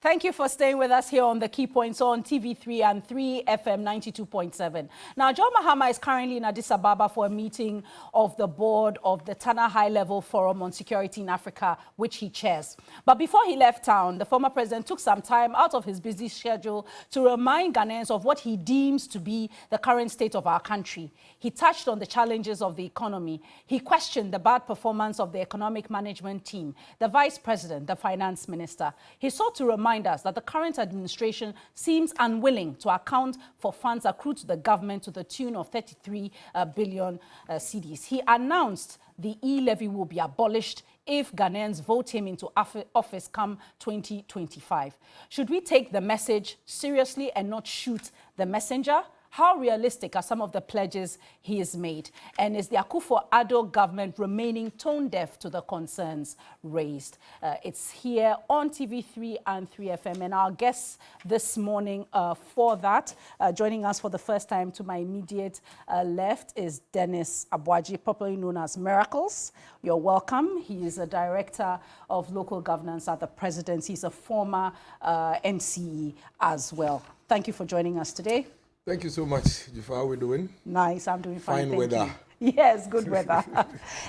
Thank you for staying with us here on the Key Points on TV3 and 3 FM 92.7. Now, John Mahama is currently in Addis Ababa for a meeting of the board of the Tana High-Level Forum on Security in Africa, which he chairs. But before he left town, the former president took some time out of his busy schedule to remind Ghanaians of what he deems to be the current state of our country. He touched on the challenges of the economy. He questioned the bad performance of the economic management team, the vice president, the finance minister. He sought to remind us that the current administration seems unwilling to account for funds accrued to the government to the tune of 33 billion cedis. He announced the E-levy will be abolished if Ghanaians vote him into office come 2025. Should we take the message seriously and not shoot the messenger? How realistic are some of the pledges he has made? And is the Akufo-Addo government remaining tone-deaf to the concerns raised? It's here on TV3 and 3FM. And our guests this morning for that, joining us for the first time to my immediate left is Dennis Abuaji, popularly known as Miracles. You're welcome. He is a director of local governance at the presidency. He's a former NCE as well. Thank you for joining us today. Thank you so much, Jifa. How are we doing? Nice, I'm doing fine. Fine weather. You. Yes, good weather.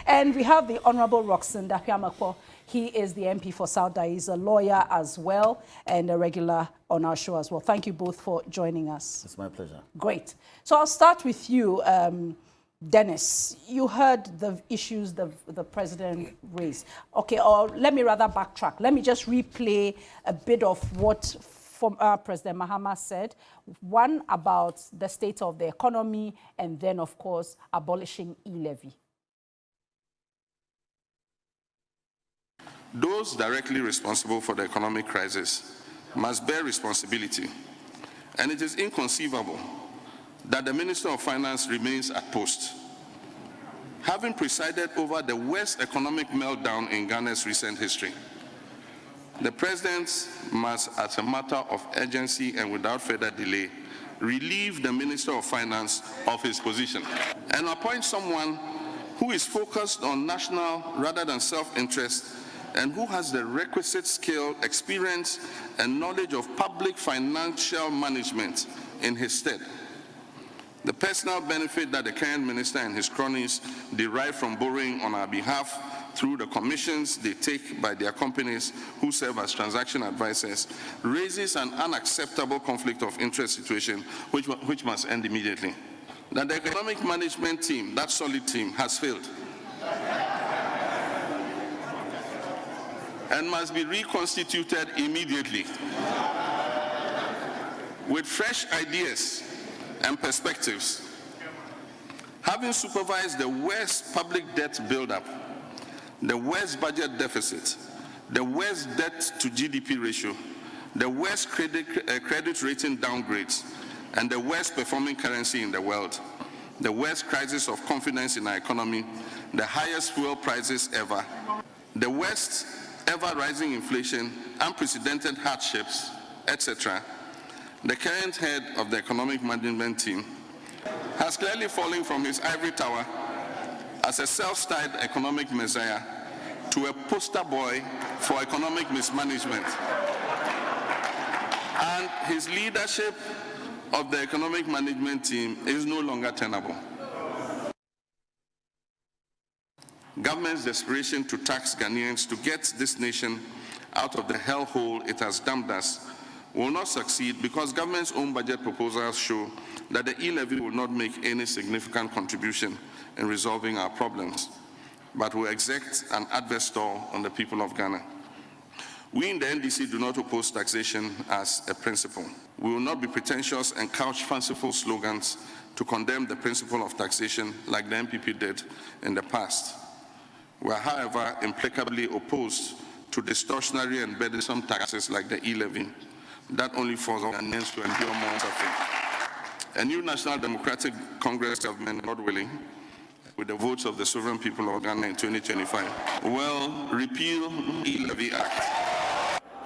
And we have the Honorable Roxanne Dapiamakwo. He is the MP for Sauda. He's a lawyer as well and a regular on our show as well. Thank you both for joining us. It's my pleasure. Great. So I'll start with you, Dennis. You heard the issues the president raised. Okay, or let me rather backtrack. Let me just replay a bit of what President Mahama said, one about the state of the economy, and then, of course, abolishing E-levy. Those directly responsible for the economic crisis must bear responsibility, and it is inconceivable that the Minister of Finance remains at post. Having presided over the worst economic meltdown in Ghana's recent history, the President must, as a matter of urgency and without further delay, relieve the Minister of Finance of his position and appoint someone who is focused on national rather than self-interest and who has the requisite skill, experience, and knowledge of public financial management in his stead. The personal benefit that the current minister and his cronies derive from borrowing on our behalf through the commissions they take by their companies who serve as transaction advisors raises an unacceptable conflict of interest situation which must end immediately. That the economic management team, that solid team, has failed and must be reconstituted immediately with fresh ideas and perspectives. Having supervised the worst public debt buildup, the worst budget deficit, the worst debt to GDP ratio, the worst credit rating downgrades, and the worst performing currency in the world, the worst crisis of confidence in our economy, the highest fuel prices ever, the worst ever rising inflation, unprecedented hardships, etc., the current head of the economic management team has clearly fallen from his ivory tower as a self-styled economic messiah to a poster boy for economic mismanagement. And his leadership of the economic management team is no longer tenable. Government's desperation to tax Ghanaians to get this nation out of the hellhole it has dumped us will not succeed because government's own budget proposals show that the E-levy will not make any significant contribution in resolving our problems, but will exert an adverse toll on the people of Ghana. We in the NDC do not oppose taxation as a principle. We will not be pretentious and couch fanciful slogans to condemn the principle of taxation like the NPP did in the past. We are, however, implacably opposed to distortionary and burdensome taxes like the E-levy that only force Ghanaians to endure more suffering. A new National Democratic Congress government, not willing, with the votes of the sovereign people of Ghana in 2025, will repeal the E-levy Act.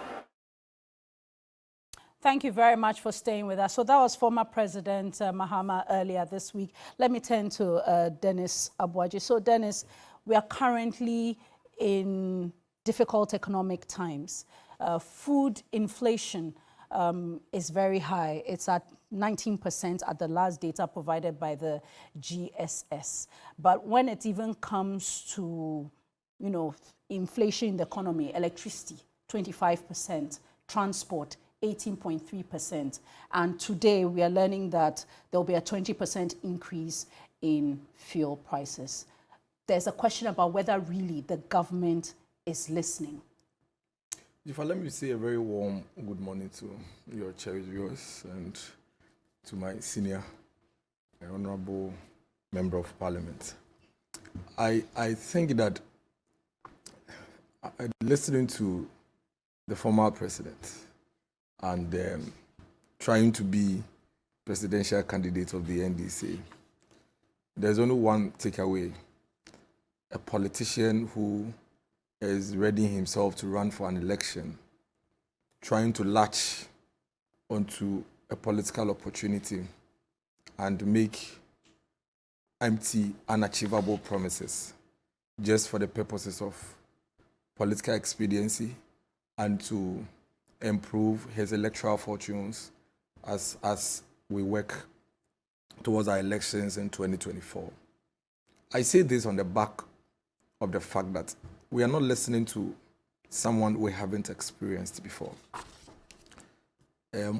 Thank you very much for staying with us. So that was former President Mahama earlier this week. Let me turn to Dennis Abuaji. So Dennis, we are currently in difficult economic times. food inflation is very high. It's at 19% at the last data provided by the GSS. But when it even comes to, inflation in the economy, electricity, 25%, transport, 18.3%. And today we are learning that there will be a 20% increase in fuel prices. There's a question about whether really the government is listening. Let me say a very warm good morning to your cherished viewers and to my senior and honorable member of parliament. I think that listening to the former president and trying to be presidential candidate of the NDC, there's only one takeaway. A politician who is readying himself to run for an election, trying to latch onto a political opportunity and make empty, unachievable promises just for the purposes of political expediency and to improve his electoral fortunes as we work towards our elections in 2024. I say this on the back of the fact that we are not listening to someone we haven't experienced before.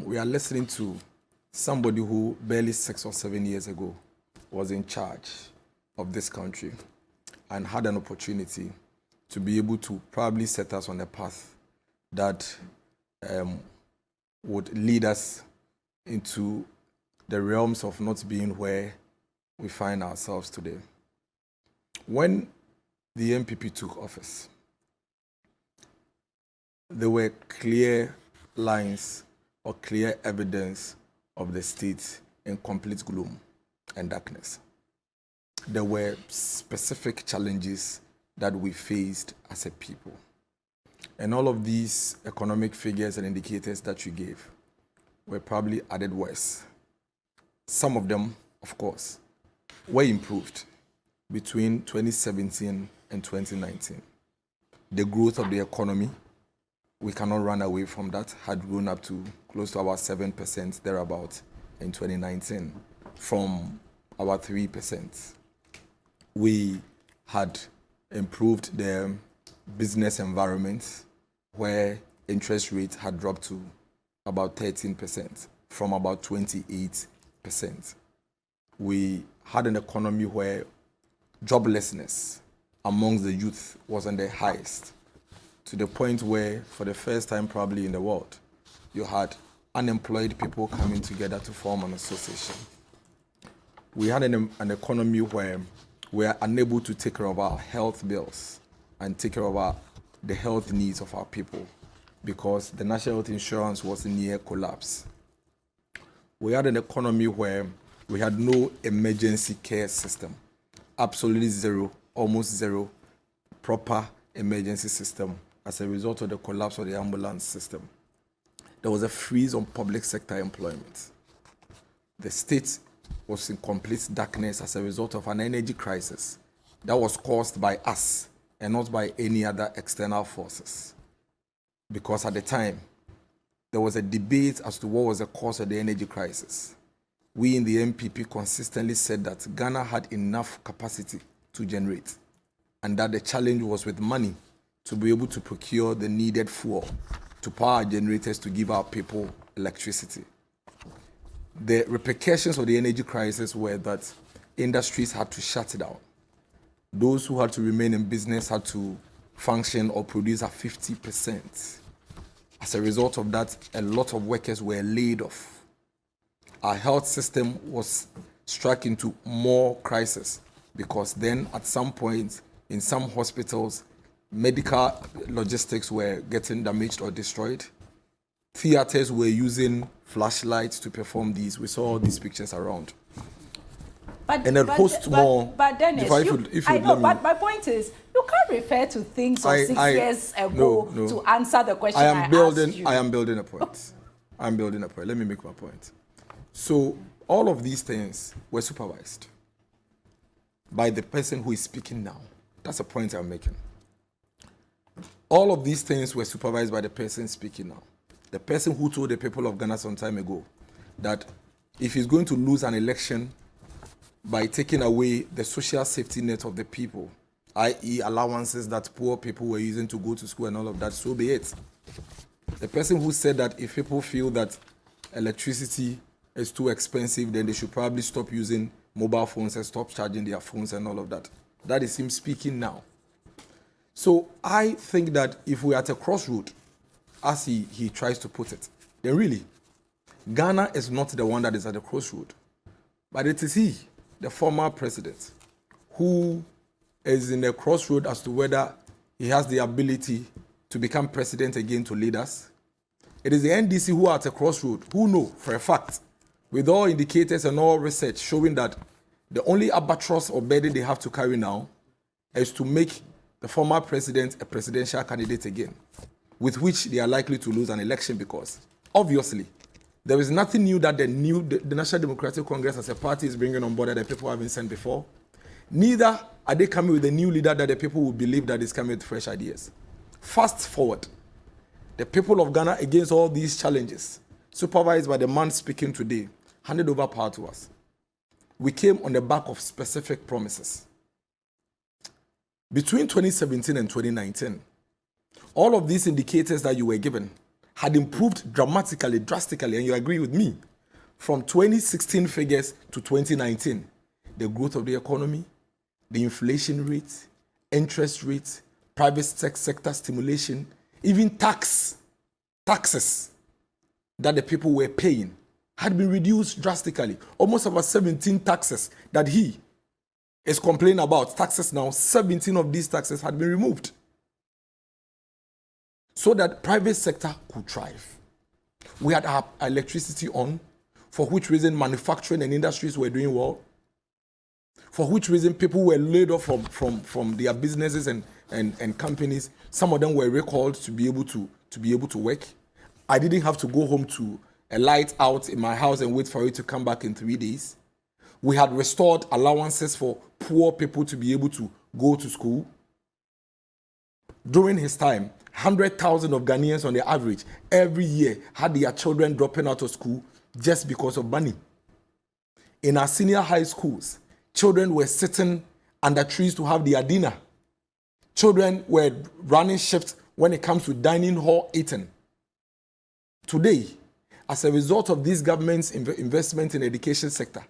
We are listening to somebody who barely 6 or 7 years ago was in charge of this country and had an opportunity to be able to probably set us on a path that would lead us into the realms of not being where we find ourselves today. When the MPP took office, there were clear lines or clear evidence of the state in complete gloom and darkness. There were specific challenges that we faced as a people. And all of these economic figures and indicators that you gave were probably added worse. Some of them, of course, were improved between 2017 and 2019. The growth of the economy, we cannot run away from that, had grown up to close to about 7% thereabout in 2019 from about 3%. We had improved the business environment where interest rates had dropped to about 13% from about 28%. We had an economy where joblessness amongst the youth was on the highest, to the point where, for the first time probably in the world, you had unemployed people coming together to form an association. We had an economy where we are unable to take care of our health bills and take care of the health needs of our people because the national health insurance was near collapse. We had an economy where we had no emergency care system, absolutely zero, almost zero proper emergency system as a result of the collapse of the ambulance system. There was a freeze on public sector employment. The state was in complete darkness as a result of an energy crisis that was caused by us and not by any other external forces. Because at the time, there was a debate as to what was the cause of the energy crisis. We in the MPP consistently said that Ghana had enough capacity to generate and that the challenge was with money to be able to procure the needed fuel to power our generators to give our people electricity. The repercussions of the energy crisis were that industries had to shut down. Those who had to remain in business had to function or produce at 50%. As a result of that, a lot of workers were laid off. Our health system was struck into more crisis because then at some point in some hospitals, medical logistics were getting damaged or destroyed. Theaters were using flashlights to perform these. We saw all these pictures around. But Dennis, my point is, you can't refer to things of 6 years ago to answer the question I asked you. I am building a point. Let me make my point. So all of these things were supervised by the person who is speaking now. That's the point I'm making. All of these things were supervised by the person speaking now. The person who told the people of Ghana some time ago that if he's going to lose an election by taking away the social safety net of the people, i.e. allowances that poor people were using to go to school and all of that, so be it. The person who said that if people feel that electricity is too expensive, then they should probably stop using mobile phones and stop charging their phones and all of that. That is him speaking now. So I think that if we're at a crossroad, as he tries to put it, then really, Ghana is not the one that is at the crossroad, but it is he, the former president, who is in a crossroad as to whether he has the ability to become president again to lead us. It is the NDC who are at a crossroad, who know for a fact, with all indicators and all research showing that the only albatross or burden they have to carry now is to make the former president a presidential candidate again, with which they are likely to lose an election because, obviously, there is nothing new that the National Democratic Congress as a party is bringing on board that the people haven't seen before. Neither are they coming with a new leader that the people will believe that is coming with fresh ideas. Fast forward, the people of Ghana, against all these challenges, supervised by the man speaking today, handed over power to us. We came on the back of specific promises. Between 2017 and 2019, all of these indicators that you were given had improved dramatically, drastically, and you agree with me, from 2016 figures to 2019. The growth of the economy, the inflation rate, interest rates, private sector stimulation, even taxes that the people were paying had been reduced drastically. Almost about 17 taxes that he is complaining about. Taxes now, 17 of these taxes had been removed, so that private sector could thrive. We had our electricity on, for which reason manufacturing and industries were doing well, for which reason people were laid off from their businesses and companies. Some of them were recalled to be able to work. I didn't have to go home to a light out in my house and wait for it to come back in 3 days. We had restored allowances for poor people to be able to go to school. During his time, 100,000 of Ghanaians on the average every year had their children dropping out of school just because of money. In our senior high schools, children were sitting under trees to have their dinner. Children were running shifts when it comes to dining hall eating. Today, as a result of this government's investment in the education sector,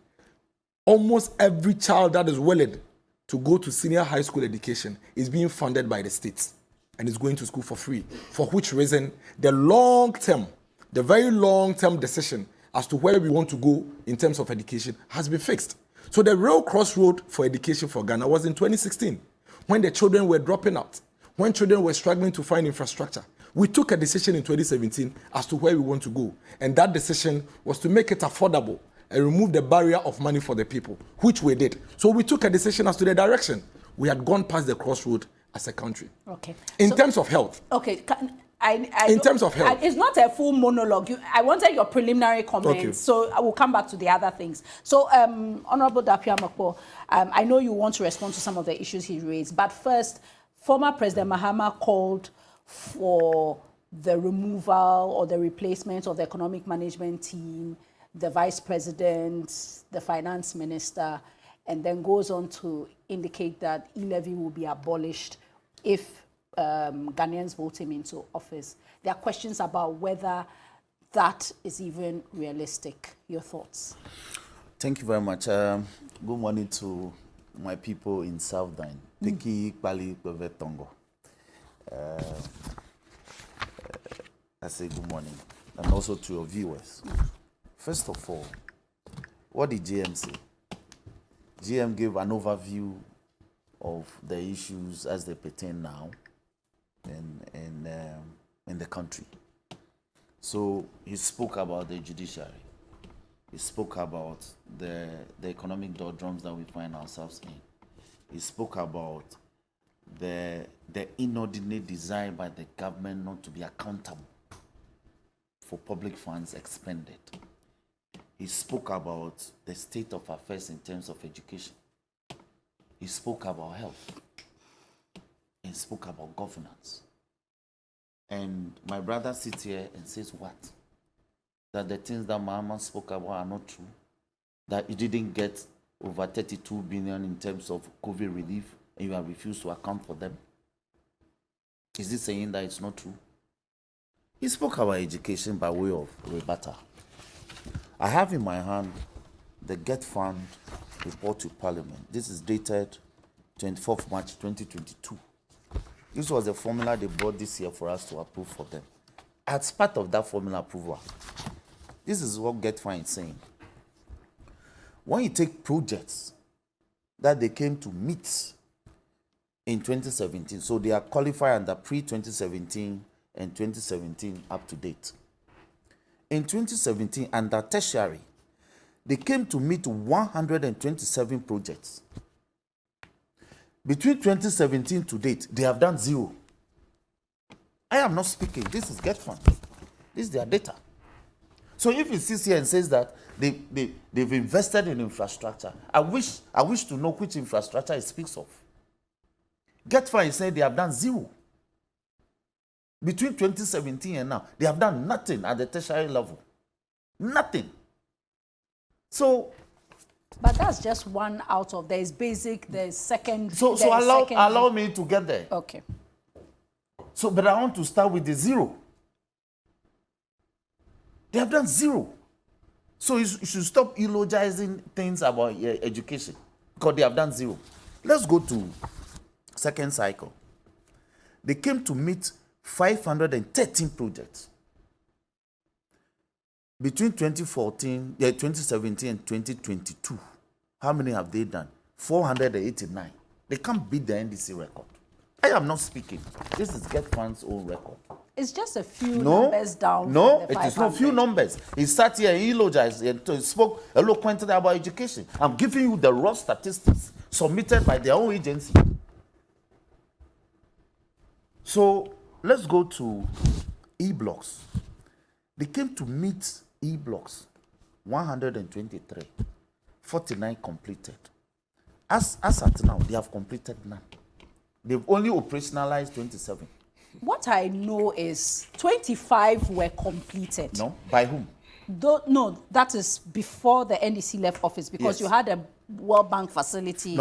almost every child that is willing to go to senior high school education is being funded by the state and is going to school for free, for which reason the very long-term decision as to where we want to go in terms of education has been fixed. So the real crossroad for education for Ghana was in 2016, when the children were dropping out, when children were struggling to find infrastructure. We took a decision in 2017 as to where we want to go, and that decision was to make it affordable and remove the barrier of money for the people, which we did. So we took a decision as to the direction. We had gone past the crossroad as a country. Okay. In terms of health. Okay. In terms of health. It's not a full monologue. I wanted your preliminary comments, okay. So I will come back to the other things. So, Honorable Dapia Makpo, I know you want to respond to some of the issues he raised, but first, former President Mahama called for the removal or the replacement of the economic management team, the vice president, the finance minister, and then goes on to indicate that E-levy will be abolished if Ghanaians vote him into office. There are questions about whether that is even realistic. Your thoughts? Thank you very much. Good morning to my people in South Dine. Piki Kpali Tongo. I say good morning, and also to your viewers. First of all, what did GM say? GM gave an overview of the issues as they pertain now in the country. So he spoke about the judiciary. He spoke about the economic doldrums that we find ourselves in. He spoke about the inordinate desire by the government not to be accountable for public funds expended. He spoke about the state of affairs in terms of education. He spoke about health. He spoke about governance. And my brother sits here and says what? That the things that Mahama spoke about are not true. That he didn't get over 32 billion in terms of COVID relief and you have refused to account for them. Is he saying that it's not true? He spoke about education by way of rebuttal. I have in my hand the GETFund report to Parliament. This is dated 24th March 2022. This was the formula they brought this year for us to approve for them. As part of that formula approval, this is what GETFund is saying. When you take projects that they came to meet in 2017, so they are qualified under pre-2017 and 2017 up to date. In 2017, under tertiary, they came to meet 127 projects. Between 2017 to date, they have done 0. I am not speaking. This is GETFund. This is their data. So if he sits here and says that they've invested in infrastructure, I wish to know which infrastructure he speaks of. GETFund is saying they have done 0. Between 2017 and now, they have done nothing at the tertiary level. Nothing. So, but that's just one out of, there's basic, there's secondary. So allow me to get there. Okay. So, but I want to start with the 0. They have done 0. So you should stop eulogizing things about education because they have done 0. Let's go to second cycle. They came to meet 513 projects. Between 2017 and 2022, how many have they done? 489. They can't beat the NDC record. I am not speaking. This is GETFund's own record. It's just a few numbers down. No, it is not few numbers. He sat here and eulogized and spoke eloquently about education. I'm giving you the raw statistics submitted by their own agency. So let's go to E-blocks. They came to meet E-blocks, 123, 49 completed. As at now, they have completed none. They've only operationalized 27. What I know is 25 were completed. No? By whom? No, that is before the NDC left office because Yes. you had a World Bank facility. We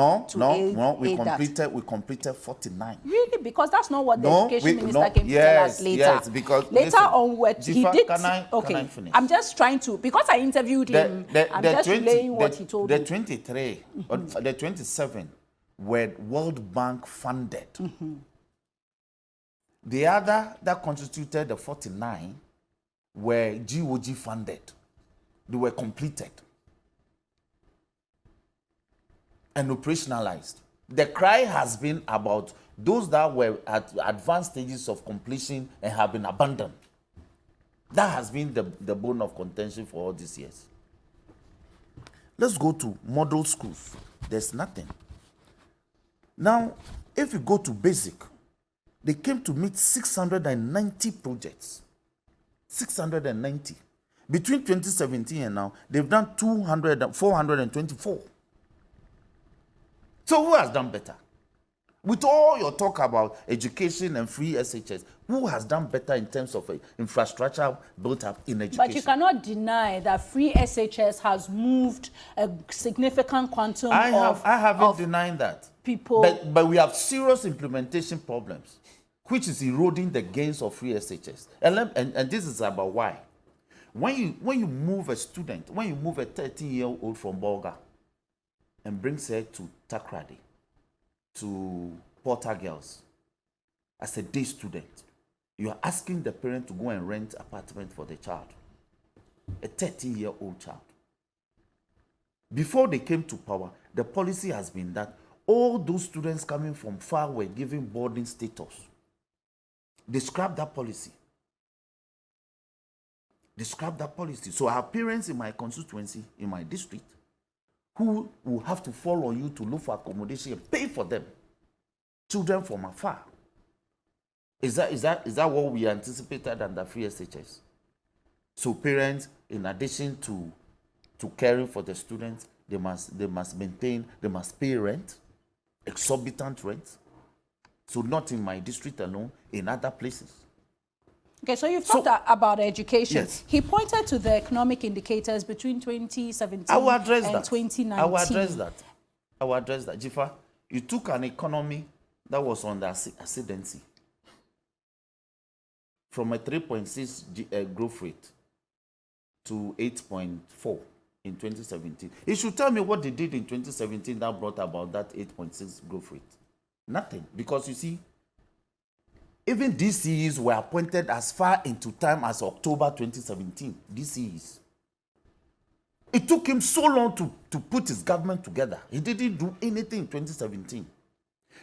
completed 49. Really? Because that's not what the education minister came to tell us later. Yes, because later listen, on, what he did. Can I finish? I'm just trying to, because I interviewed him. I'm just relaying what he told me. The 23, or the 27 were World Bank funded. The other that constituted the 49 were GOG funded. They were completed and operationalized. The cry has been about those that were at advanced stages of completion and have been abandoned. That has been the bone of contention for all these years. Let's go to model schools. There's nothing. Now, if you go to basic, they came to meet 690 projects. 690. Between 2017 and now, they've done 424. So who has done better? With all your talk about education and free SHS, who has done better in terms of infrastructure built up in education? But you cannot deny that free SHS has moved a significant quantum I haven't denied that. People. But we have serious implementation problems, which is eroding the gains of free SHS. And this is about why. When you move a student, when you move a 13-year-old from Bolga and brings her to Takrady, to Porter Girls, as a day student, you are asking the parent to go and rent apartment for the child, a 13-year-old child. Before they came to power, the policy has been that all those students coming from far were given boarding status. They scrapped that policy. So I have parents in my constituency, in my district, who will have to fall on you to look for accommodation and pay for them. Children from afar. Is that what we anticipated under free SHS? So parents, in addition to caring for the students, they must pay rent, exorbitant rent. So not in my district alone, in other places. Okay, so you've talked about education. Yes. He pointed to the economic indicators between 2017 I will address and that. 2019. I will address that. I will address that. Jifa, you took an economy that was on the ascendancy from a 3.6 growth rate to 8.4 in 2017. You should tell me what they did in 2017 that brought about that 8.6 growth rate. Nothing. Because you see, even DCEs were appointed as far into time as October 2017. DCEs. It took him so long to put his government together. He didn't do anything in 2017.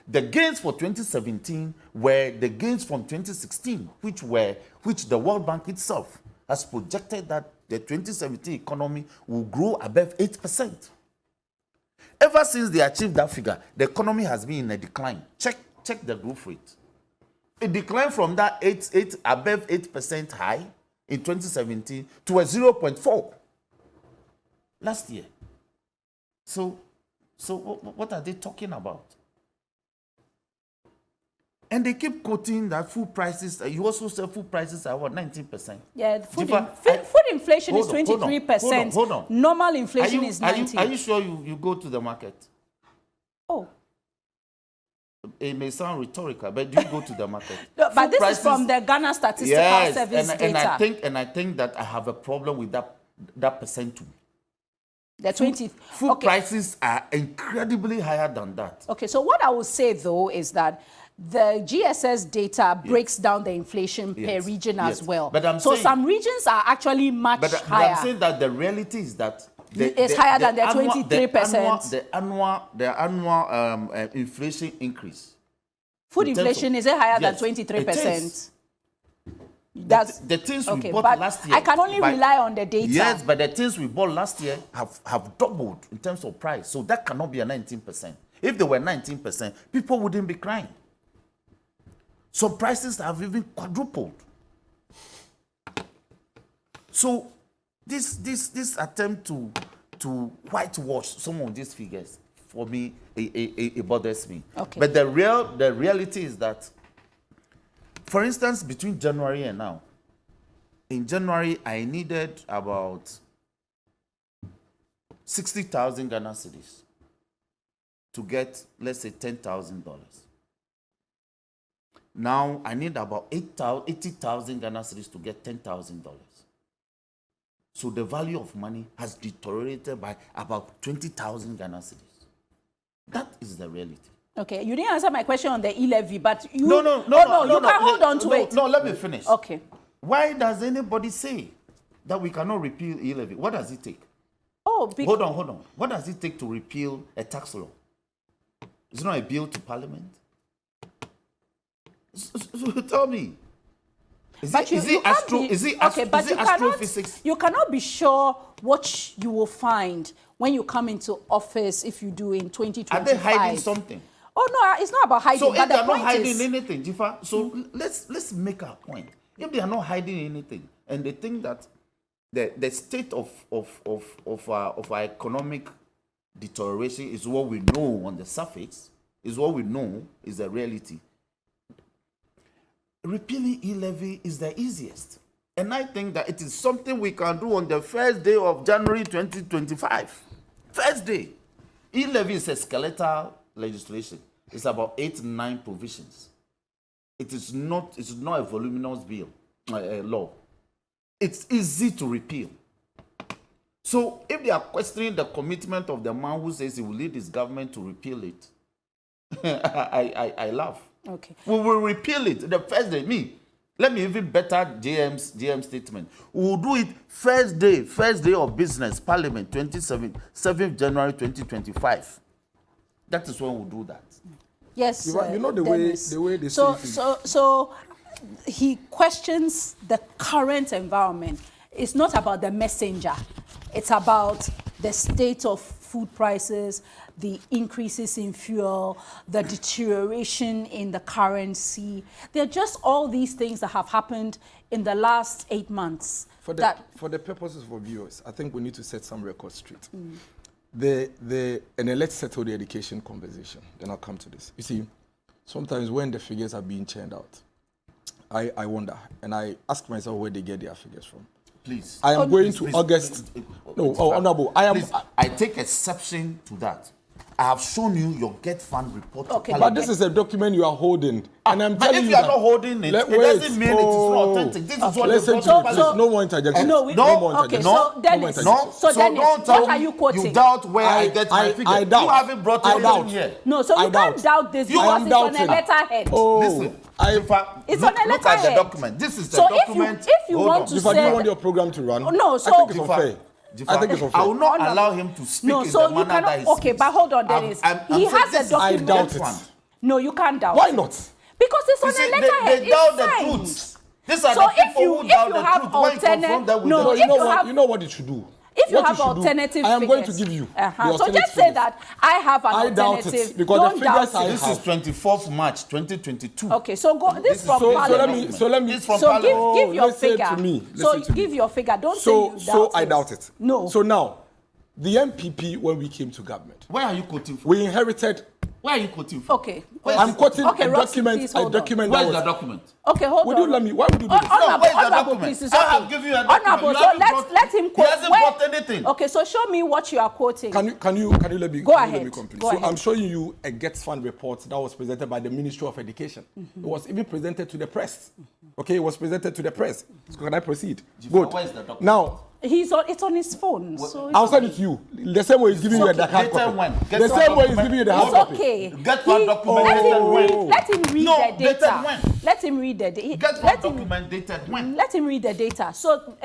The gains for 2017 were the gains from 2016, which the World Bank itself has projected that the 2017 economy will grow above 8%. Ever since they achieved that figure, the economy has been in a decline. Check the growth rate. It declined from that above 8% high in 2017 to a 0.4 last year. So what are they talking about? And they keep quoting that food prices. You also say food prices are what, 19%? Yeah, food inflation is Hold on, 23%. hold on. Normal inflation is 19%. Are you sure you go to the market? Oh. It may sound rhetorical, but do you go to the market? No, but Food this prices, is from the Ghana Statistical Service data. And I think that I have a problem with that percent too. The 20. Food prices are incredibly higher than that. Okay, so what I would say though is that the GSS data breaks down the inflation per region as well. But I'm so saying, some regions are actually much higher. But I'm saying that the reality is that it's higher than the 23%. The annual inflation increase. Food inflation is it higher than 23%? That's the things we okay, bought but last year. I can only rely on the data. Yes, but the things we bought last year have doubled in terms of price. So that cannot be a 19%. If they were 19%, people wouldn't be crying. So prices have even quadrupled. So this attempt to whitewash some of these figures, for me, it bothers me. Okay. But the reality is that, for instance, between January and now, in January, I needed about 60,000 Ghana cedis to get, let's say, $10,000. Now, I need about 80,000 Ghana cedis to get $10,000. So the value of money has deteriorated by about 20,000 Ghana cedis. That is the reality. Okay, you didn't answer my question on the E-levy, but you... No, you can hold on to it. No, let me finish. Okay. Why does anybody say that we cannot repeal E-levy? What does it take? Oh, Hold on. What does it take to repeal a tax law? It's not a bill to parliament. So tell me. Is it astrophysics? You cannot be sure what you will find when you come into office if you do in 2025. Are they hiding something? Oh no, it's not about hiding. So but if they are the not hiding is, anything, Jifa, so let's make our point. If they are not hiding anything, and they think that the state of our economic deterioration is what we know on the surface, is what we know is the reality. Repealing E-levy is the easiest. And I think that it is something we can do on the first day of January 2025. First day. E-levy is a skeletal legislation. It's about 8-9 provisions. It is not a voluminous bill, law. It's easy to repeal. So if they are questioning the commitment of the man who says he will lead his government to repeal it, I laugh. Okay. We will repeal it the first day. Let me even better GM statement. We will do it first day of business, Parliament, 7th January 2025. That is when we'll do that. Yes. You know the way they so, say so he questions the current environment. It's not about the messenger. It's about the state of food prices, the increases in fuel, the deterioration in the currency. They're just all these things that have happened in the last 8 months. For the purposes of viewers, I think we need to set some records straight. And then let's settle the education conversation. Then I'll come to this. You see, sometimes when the figures are being churned out, I wonder, and I ask myself where they get their figures from. Please. I am going to August. No, Honorable, I am. Please, I take exception to that. I have shown you your GETFund report. Okay. But this is a document you are holding, and I'm But telling if you you are that, not holding it, it doesn't mean it is not authentic. This is what listen they to brought me, to please. Parliament. No more interjection. No, no more okay, interjection. so Dennis, so Dennis, don't tell what are me you quoting? You doubt where I get my figure. I doubt. You haven't brought I anything doubt. here. No, so I you can't doubt this because am it's on a doubting. letterhead. Oh, Listen, Jifa, It's look, on a look at the letterhead. document. This is the So document. if you Hold want on. to If I say- don't want your program to run, No, so- I think it's Jifa, unfair. Jifa, I think it's unfair. I will not Honorable. allow him to speak No, in so the you manner that cannot. he Okay, speaks. but hold on, Dennis. He saying has this a is document. I doubt it. GETFund. No, you can't doubt. Why it. not? Because it's You on see, a letterhead. they doubt It's the signed. truth. These are So the if people you who doubt the have truth when you confront them with no, the if you know you what? have- You know what you should do. If you What have should do, alternative I am going to figures. give you. the So alternative just say figures. that I have an I doubt alternative. it, because the Don't figures doubt I it. This is 24th March 2022. Okay, so go. This from So Parliament. let me. This from So Parliament. give your listen figure. to me. So Listen to give me. your figure. Don't say So you doubt so I it. doubt it. No. So now, the MPP when we came to government, Where are you quoting from? we inherited. Where are you quoting from? Okay. I'm quoting Okay, a Roxy, document. please A hold on. document Where's that the was. document? Okay, hold Would on. you let me? Why would you do this? Honorable, where's the honorable, document? please. It's I okay. have given you a document. Honorable, You so haven't let him quote. He hasn't brought anything. Okay, so show me what you are quoting. Can you let me? Go can you ahead. Let me complete? Go so ahead. I'm showing you a GETFund report that was presented by the Ministry of Education. It was even presented to the press. Okay, it was presented to the press. So can I proceed? Good. where's the document? Now, It's on his phone. So I'll send it to you. The same way he's giving you the hard Dated copy. when? The GETFund same way he's document. giving you the hard it's copy. okay. GETFund document dated when? Let him read No, the dated data. when? Let him read the data. GETFund document dated when? Let him read the data. So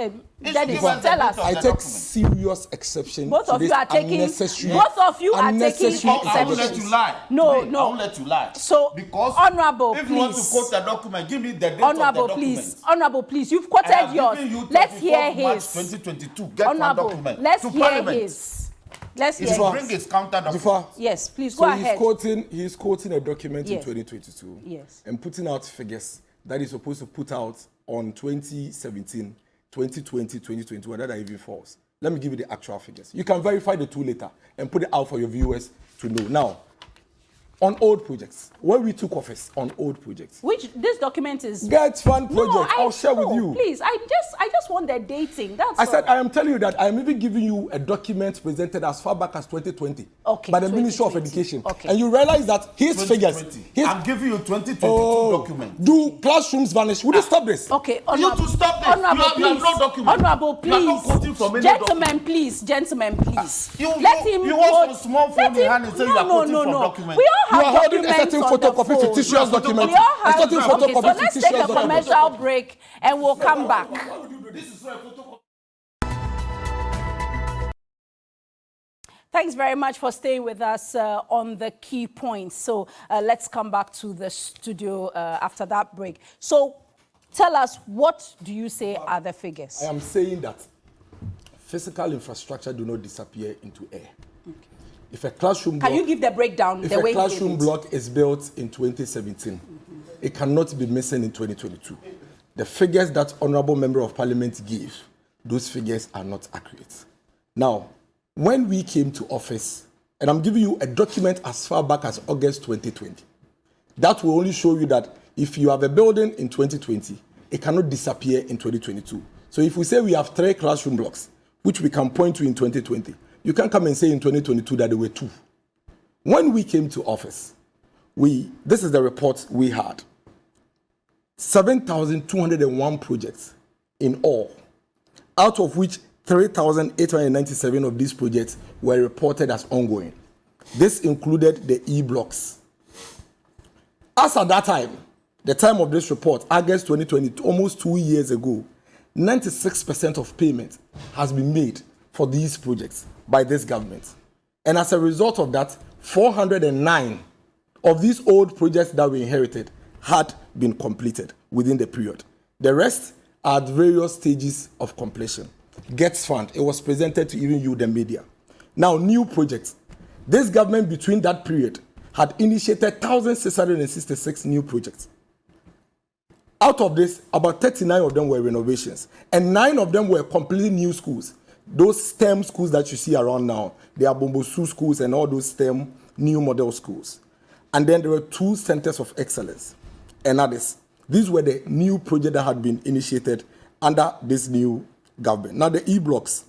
Dennis, give us the tell us. data. I the take document. serious exception Both to of this you are taking. unnecessary. Both of you are taking unnecessary Oh, I won't let exceptions. you lie. No, Today, no. I won't let you lie. So, because Honorable, if you want to please. quote the document, give me the date Honorable, of the document. please. Honorable, please. You've I quoted have yours. given you Let's 24th hear March his. 2022. Get one Honorable, document let's to hear Parliament. his. Let's It hear will his. bring his counter document. Jifa, Yes, please so go ahead. he's quoting a document Yes. in 2022 Yes. and putting out figures that he's supposed to put out on 2017, 2020, 2021, that are even false. Let me give you the actual figures. You can verify the two later and put it out for your viewers to know. Now, on old projects, when we took office on old projects, Which this document is. GETFund No, project, I'll share with no, you. Please, I just want the dating. That's I said, all. I am telling you that I am even giving you a document presented as far back as 2020 Okay, by the Ministry of 2020. Education. Okay. And you realize that his figures, 2020. I'm giving you 2022 oh, document. do classrooms vanish? Would you stop this? Okay, You to stop this. Honorable, You have please. no document. Honorable, You are not please. quoting from any Gentlemen, document. please. Gentlemen, please. You Let him want quote- some small phone let in him- hand and say you are quoting from document. We all You have are holding a documents certain on the photocopy, phone. fictitious document. We all A have. certain Okay, so photocopy, let's take fictitious a document. commercial break and we'll come back. This is not a photocopy. Thanks very much for staying with us on the key points. So let's come back to the studio after that break. So tell us, what do you say are the figures? I am saying that physical infrastructure do not disappear into air. Okay. If a classroom Can block, you give the breakdown if the a way classroom he did it? block is built in 2017, it cannot be missing in 2022. The figures that Honorable Member of Parliament gave, those figures are not accurate. Now, when we came to office, and I'm giving you a document as far back as August 2020, that will only show you that if you have a building in 2020, it cannot disappear in 2022. So if we say we have 3 classroom blocks, which we can point to in 2020, you can come and say in 2022 that there were 2. When we came to office, this is the report we had. 7,201 projects in all, out of which 3,897 of these projects were reported as ongoing. This included the E-blocks. As at that time, the time of this report, August 2020, almost 2 years ago, 96% of payment has been made for these projects by this government. And as a result of that, 409 of these old projects that we inherited had been completed within the period. The rest are at various stages of completion. GETFund, it was presented to even you, the media. Now, new projects. This government between that period had initiated 1,666 new projects. Out of this, about 39 of them were renovations, and 9 of them were completely new schools. Those STEM schools that you see around now, they are Bombosu schools and all those STEM new model schools. And then there were 2 centers of excellence and others. These were the new projects that had been initiated under this new government. Now, the E-blocks.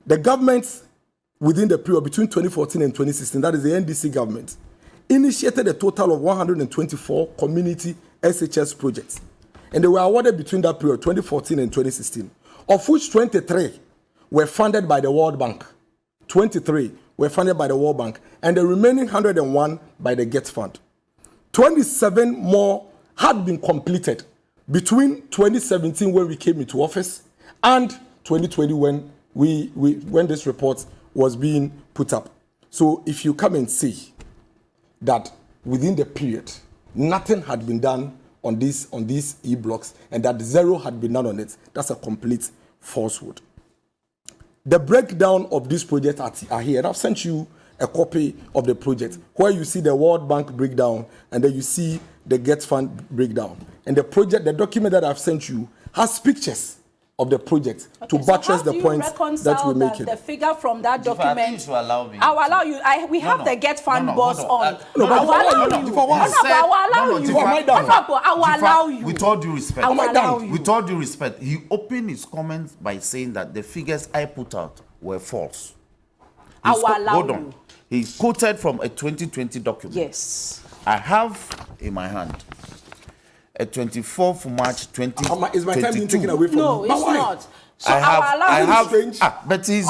The government within the period between 2014 and 2016, that is the NDC government, initiated a total of 124 community SHS projects. And they were awarded between that period, 2014 and 2016, of which 23 were funded by the World Bank. 23 were funded by the World Bank, and the remaining 101 by the GETFund. 27 more had been completed between 2017, when we came into office, and 2020, when this report was being put up. So if you come and see that within the period, nothing had been done on these E-blocks, and that zero had been done on it, that's a complete falsehood. The breakdown of this project are here, and I've sent you a copy of the project where you see the World Bank breakdown, and then you see the GETFund breakdown. And the project, the document that I've sent you, has pictures of the project to buttress the points that we're making. The figure from that document. You allow me. I'll allow you. We have the GETFund boss on. No, I will allow you. I will allow you. With all due respect. I will allow you. With all due respect, he opened his comments by saying that the figures I put out were false. I will allow hold you. on. He quoted from a 2020 document. Yes. I have in my hand a 24th March 2022. Is my time being taken away from No, me? it's not. So I have, but he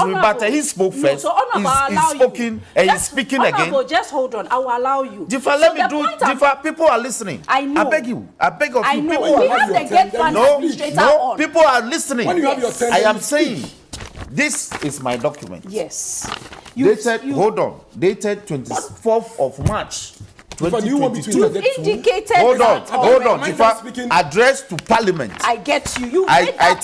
spoke first. No, so Honorable, he's speaking again. Just hold on. I will allow you. Differ, let me do. Differ, people are listening. I know. I beg you. I beg of you. know. People We have the GETFund administrator on. People are listening. When you have your turn, I am saying, this is my document. Yes. Hold on. Dated 24th of March. You've indicated hold on, that address to Parliament. I get you. You've made that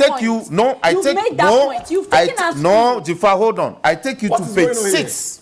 point. You've taken us through. Hold on. I take you to page 6.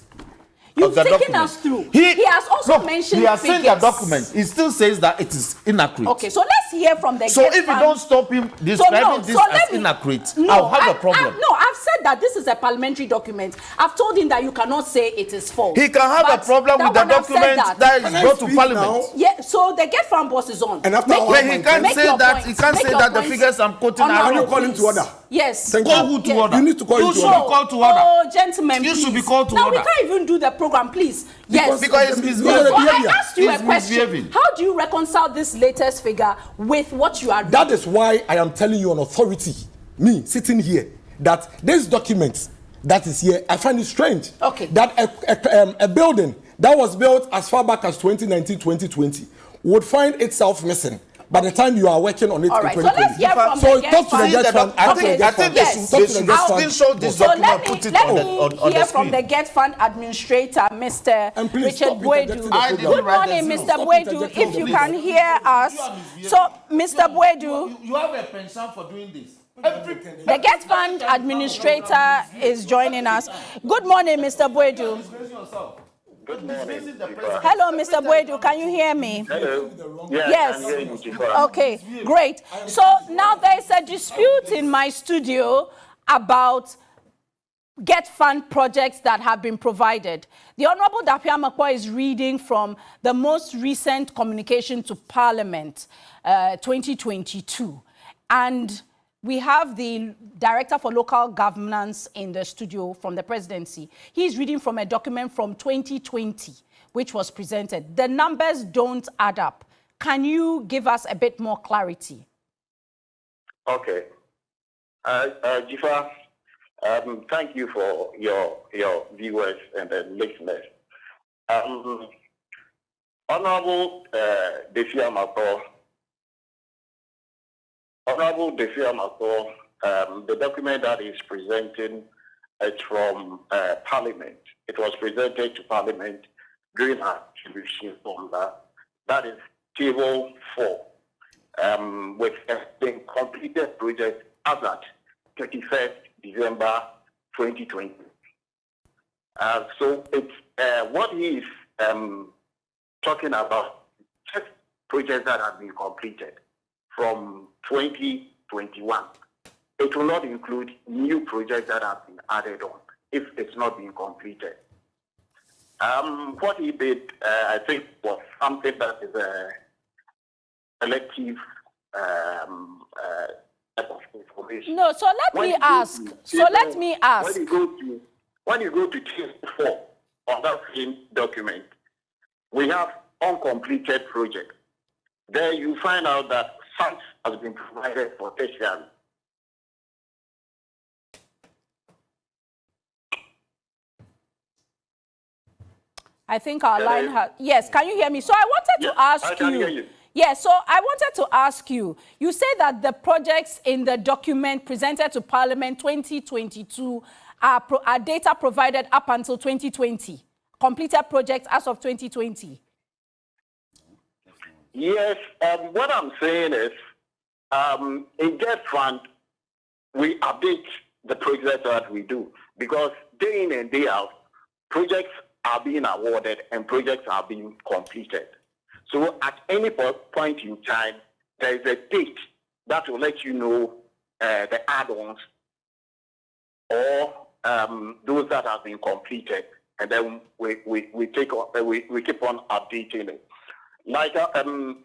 You've taken us through. He has also mentioned he has figures. seen the document. He still says that it is inaccurate. Okay, so let's hear from the So if you don't stop him describing this as inaccurate, I'll have a problem. I've said that this is a parliamentary document. I've told him that you cannot say it is false. He can have a problem with the document that is brought to Parliament. Yeah, so the GETFund boss is on. And after he can't say that. He can't say that the figures I'm quoting are. Can you call him to order? Yes. Call who to order? You need to call him to order. You should be called to order. Oh, gentlemen, you should be called to order. order. Now we can't even do the program, please. Yes. Because it's misbehaving. So I asked you a It's question. misbehaving. How do you reconcile this latest figure with what you are doing? That is why I am telling you on authority, me sitting here, that this document that is here, I find it strange. Okay. That a building that was built as far back as 2019, 2020 would find itself missing by the time you are working on it. All right, so let's hear from the talk to the GETFund. GETFund. I think they show this document, put it on the screen. Hear from the GETFund administrator, Mr. Richard Boedu. Good morning, Mr. Boedu. If you can hear us. So, Mr. Boedu. You have a pension for doing this. The GETFund administrator is joining us. Good morning, Mr. Boedu. Good morning. Hello, Mr. Boedu. Can you hear me? Hello. Yeah, Yes. I can hear you, Jifa. Okay, great. So now there's a dispute in my studio about GETFund projects that have been provided. The Honorable Dapia Makwa is reading from the most recent communication to Parliament, 2022. And we have the Director for Local Governance in the studio from the presidency. He's reading from a document from 2020, which was presented. The numbers don't add up. Can you give us a bit more clarity? Okay. Jifa, thank you for your viewers and the listeners. Honorable Defia Mako, the document that is presenting is from Parliament. It was presented to Parliament during our distribution formula. That is Table 4, with the completed project as at 31st December 2020. So it's what he is talking about, just projects that have been completed from 2021. It will not include new projects that have been added on if it's not being completed. What he did, I think, was something that is selective type of information. No, so let me ask. When you go to table 4 on that same document, we have uncompleted projects. There you find out that funds has been provided for tertiary. I think our line has... Yes, can you hear me? So I wanted to ask you... I can hear you. Yes, so I wanted to ask you, you say that the projects in the document presented to Parliament 2022 are data provided up until 2020, completed projects as of 2020. Yes, what I'm saying is, in GETFund, we update the projects that we do because day in and day out, projects are being awarded and projects are being completed. So at any point in time, there is a date that will let you know the add-ons or those that have been completed, and then we keep on updating it. Like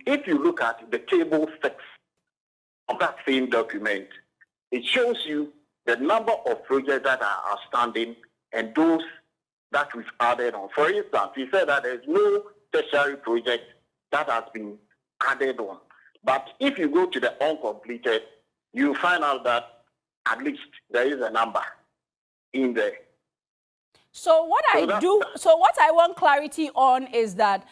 if you look at the table 6 of that same document, it shows you the number of projects that are outstanding and those that we've added on. For instance, we said that there's no tertiary project that has been added on. But if you go to the uncompleted, you find out that at least there is a number in there. So what I want clarity on is that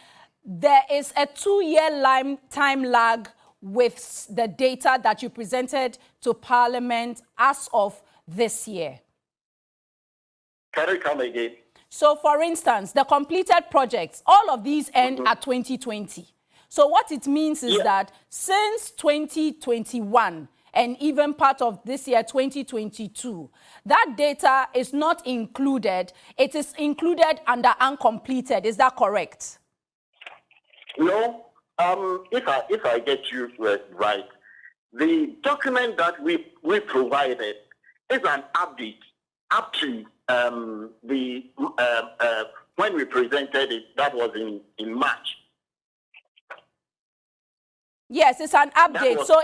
there is a 2-year time lag with the data that you presented to Parliament as of this year. Can you come again? So, for instance, the completed projects, all of these end at 2020. So what it means is that since 2021 and even part of this year, 2022, that data is not included. It is included under uncompleted. Is that correct? No. If I get you right, the document that we provided is an update up to when we presented it, that was in March. Yes, it's an update. So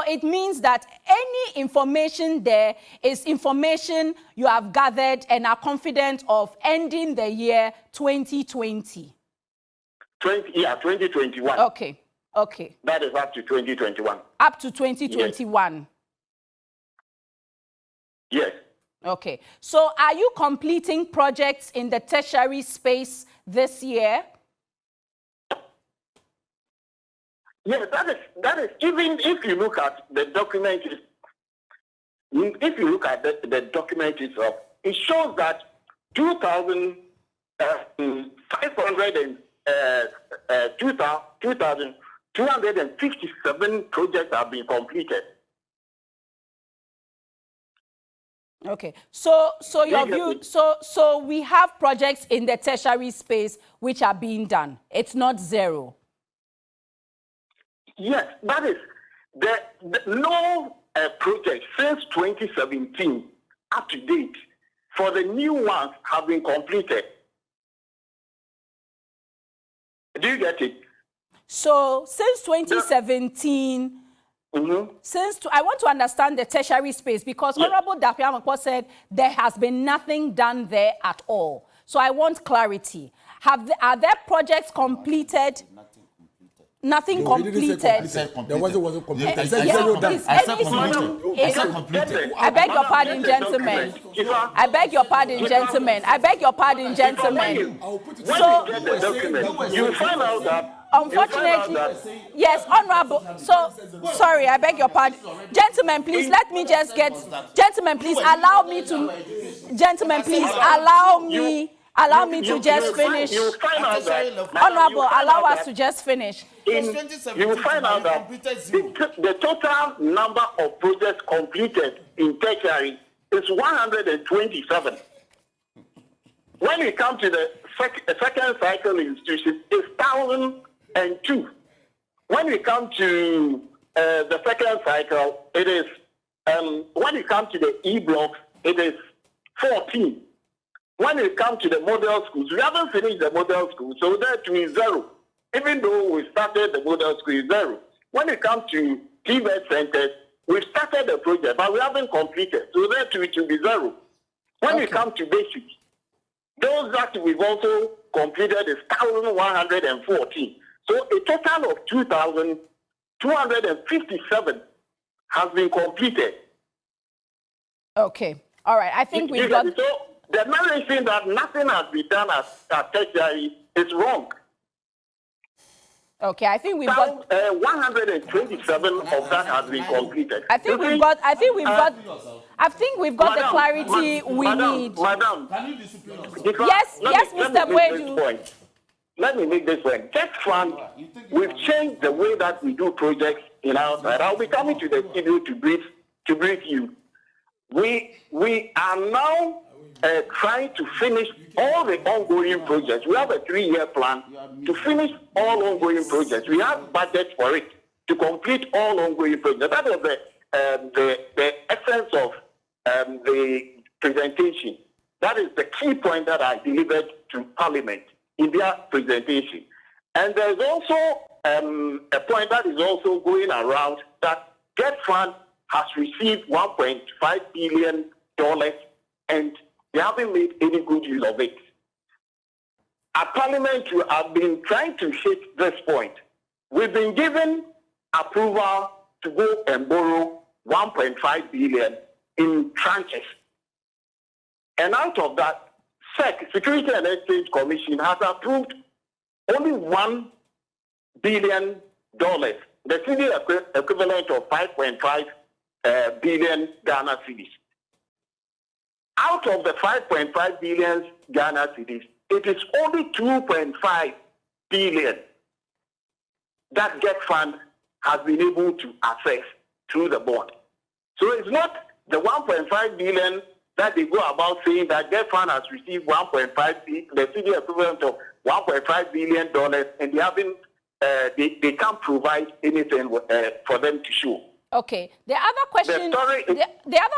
it means that any information there is information you have gathered and are confident of ending the year 2020. 2021. Okay. That is up to 2021. Up to 2021. Yes. Okay. So are you completing projects in the tertiary space this year? Yes, that is even if you look at the document, if you look at the document itself, it shows that 2,257 projects have been completed. Okay, so your view, so we have projects in the tertiary space which are being done. It's not zero. Yes, that is no project since 2017 up to date for the new ones have been completed. Do you get it? So since 2017. I want to understand the tertiary space because Honorable Dapiamakwa said there has been nothing done there at all. So I want clarity. Are there projects completed? Nothing completed. There wasn't completed. I beg your pardon, gentlemen. I beg your pardon, gentlemen. I beg your pardon, gentlemen. So you find out that. Unfortunately, yes, Honorable. So, sorry, I beg your pardon. Gentlemen, please, let me just get... Gentlemen, please, allow me to... Gentlemen, please, allow me to just finish. Honorable, allow us to just finish. You will find out that the total number of projects completed in tertiary is 127. When we come to the second cycle institution, it's 1,002. When we come to the second cycle, it is, when we come to the E-blocks, it is 14. When we come to the model schools, we haven't finished the model schools, so that means 0. even though we started the model school is zero. When it comes to TVET centers, we've started the project, but we haven't completed. So that it will be zero. When it comes to basics, those that we've also completed is 1,114. So a total of 2,257 has been completed. Okay. All right. I think we've got... So the narration that nothing has been done as tertiary is wrong. Okay, I think we've got 127 of that has been completed. I think we've got the clarity we need. Madam, yes, Mr. Boedu. Let me make this point. GETFund, we've changed the way that we do projects in our side. I'll be coming to the studio to brief you. We are now trying to finish all the ongoing projects. We have a 3-year plan to finish all ongoing projects. We have budget for it to complete all ongoing projects. That was the essence of the presentation. That is the key point that I delivered to Parliament in their presentation. And there's also a point that is also going around that GETFund has received $1.5 billion and they haven't made any good use of it. At Parliament, we have been trying to hit this point. We've been given approval to go and borrow $1.5 billion in tranches. And out of that, SEC, Security and Exchange Commission, has approved only $1 billion, the senior equivalent of 5.5 billion Ghana cedis. Out of the 5.5 billion Ghana cedis, it is only 2.5 billion that GETFund has been able to access through the bond. So it's not the 1.5 billion that they go about saying that GETFund has received 1.5 billion, the senior equivalent of $1.5 billion, and they haven't, they can't provide anything for them to show. Okay. The other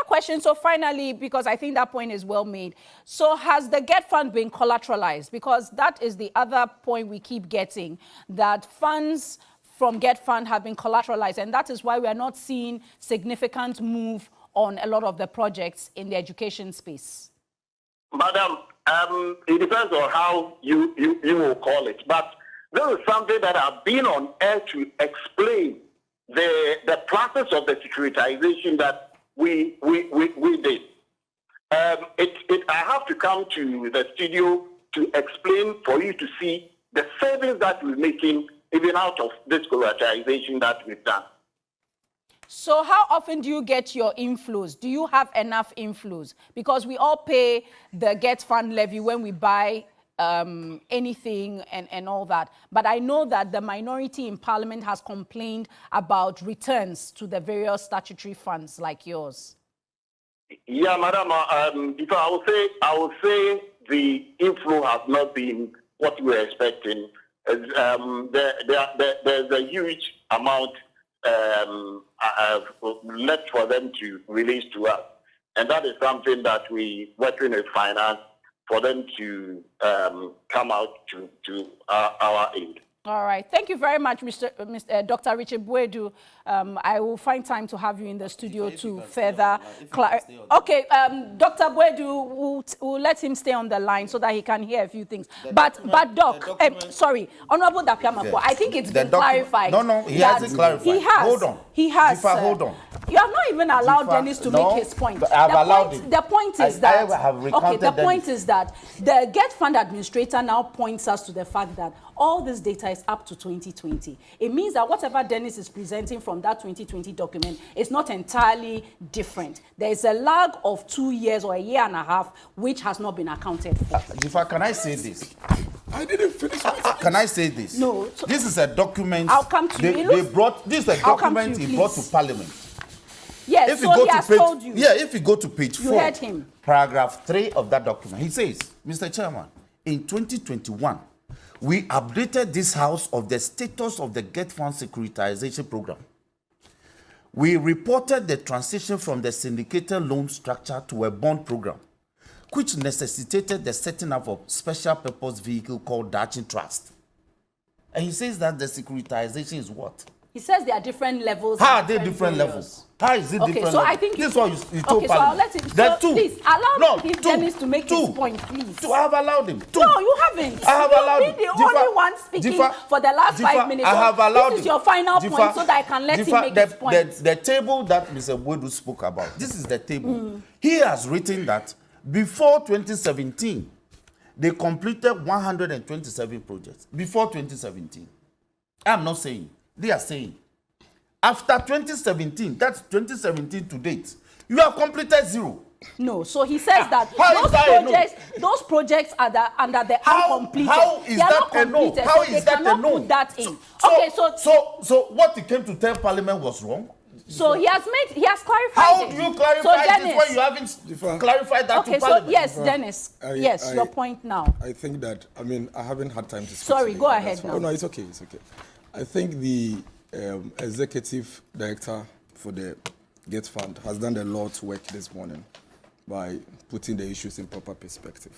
question, so finally, because I think that point is well made. So has the GETFund been collateralized? Because that is the other point we keep getting, that funds from GETFund have been collateralized, and that is why we are not seeing significant move on a lot of the projects in the education space. Madam, it depends on how you will call it, but this is something that I've been on air to explain the process of the securitization that we did. I have to come to the studio to explain for you to see the savings that we're making even out of this securitization that we've done. So how often do you get your inflows? Do you have enough inflows? Because we all pay the GETFund levy when we buy anything and all that. But I know that the minority in Parliament has complained about returns to the various statutory funds like yours. Yeah, Madam, I will say the inflow has not been what we were expecting. There's a huge amount left for them to release to us. And that is something that we working with finance for them to come out to our aid. All right. Thank you very much, Dr. Richard Boedu. I will find time to have you in the studio to further clarify. Okay, Dr. Boedu, we'll let him stay on the line so that he can hear a few things. But Doc, sorry, Honorable Dapiamako, I think it's been clarified. No, he hasn't clarified. He has. Hold on. He has. Hold on. You have not even allowed Dennis to make his point. I've allowed it. The point is that the point is that the GETFund administrator now points us to the fact that all this data is up to 2020. It means that whatever Dennis is presenting from that 2020 document is not entirely different. There is a lag of 2 years or a year and a half, which has not been accounted for. Jifa, can I say this? I didn't finish. Can I say this? No. This is a document. I'll come to you. This is a document he brought to Parliament. Yes, if so he has told you. Yeah, if you go to page 4, heard him. Paragraph 3 of that document, he says, Mr. Chairman, in 2021, we updated this House of the status of the GETFund securitization program. We reported the transition from the syndicated loan structure to a bond program, which necessitated the setting up of special purpose vehicle called Dachshund Trust. And he says that the securitization is what? He says there are different levels. How are they different levels? How is it different so levels? I think this is what you told okay, so I'll Parliament. let him. Then So please allow Dennis to make his two. point, please. I have allowed him. Two. No, you haven't. I have allowed him. You've been the only one speaking for the last 5 minutes. I have allowed this is your final point so that I can let him make his point. The table that Mr. Boadu spoke about, this is the table. He has written that before 2017, they completed 127 projects. Before 2017. I'm not saying. They are saying. After 2017, that's 2017 to date, you have completed 0. No, so he says that those projects are under the uncompleted. How is that a no? How is that a no? Put that in. So what he came to tell Parliament was wrong? So he has clarified. How do you clarify this when you haven't clarified that to Parliament? So yes, Dennis, your point now. I think that, I haven't had time to speak. Sorry, go ahead now. Oh, no, it's okay. I think the executive director for the GETFund has done a lot of work this morning by putting the issues in proper perspective.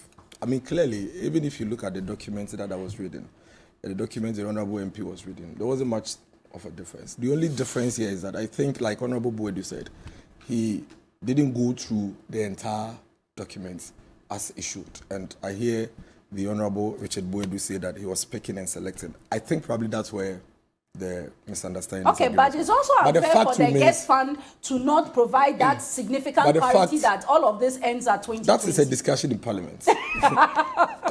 Clearly, even if you look at the documents that I was reading, the documents the Honorable MP was reading, there wasn't much of a difference. The only difference here is that I think, like Honorable Boadu said, he didn't go through the entire documents as issued. And I hear the Honorable Richard Boadu say that he was picking and selecting. I think probably that's where the misunderstanding. Okay, but it's also unfair for the GETFund to not provide that significant clarity that all of this ends at 2020. That is a discussion in Parliament.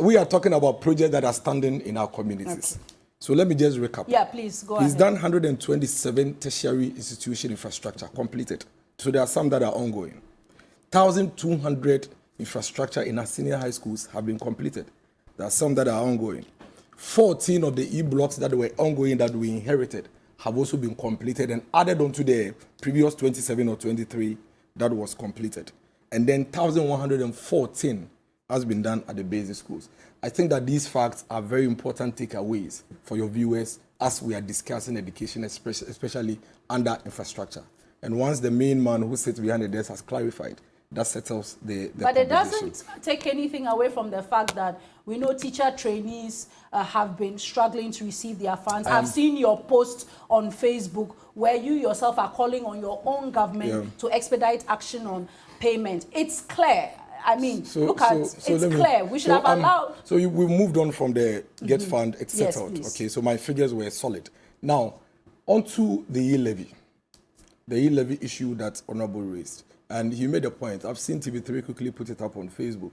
We are talking about projects that are standing in our communities. Okay. So let me just recap. Yeah, please, go ahead. He's done 127 tertiary institution infrastructure completed. So there are some that are ongoing. 1,200 infrastructure in our senior high schools have been completed. There are some that are ongoing. 14 of the E-blocks that were ongoing that we inherited have also been completed and added onto the previous 27 or 23 that was completed. And then 1,114 has been done at the basic schools. I think that these facts are very important takeaways for your viewers as we are discussing education, especially under infrastructure. And once the main man who sits behind the desk has clarified, that settles the But it doesn't take anything away from the fact that we know teacher trainees have been struggling to receive their funds. I've seen your post on Facebook where you yourself are calling on your own government to expedite action on payment. It's clear. It's clear. We should have allowed. So we moved on from the GETFund, it's settled. Yes, okay, so my figures were solid. Now, onto the E-levy. The E-levy issue that Honorable raised. And he made a point. I've seen TV3 quickly put it up on Facebook.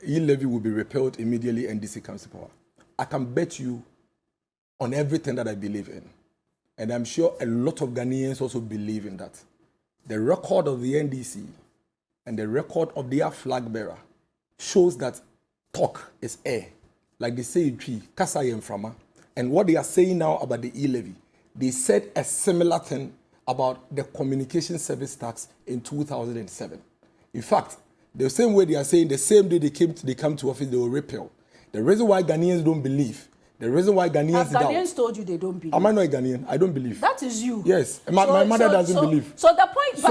E-levy will be repealed immediately and NDC comes to power. I can bet you on everything that I believe in. And I'm sure a lot of Ghanaians also believe in that. The record of the NDC and the record of their flag bearer shows that talk is air. Like they say in Tree, Kasa Yemframa. And what they are saying now about the E-levy, they said a similar thing about the communication service tax in 2007. In fact, the same way they are saying the same day they come to office, they will repeal. The reason why Ghanaians don't believe, the reason why Ghanaians doubt. Ghanaians told you they don't believe. Am I not a Ghanaian? I don't believe. That is you. Yes, my mother doesn't believe. So the point, is,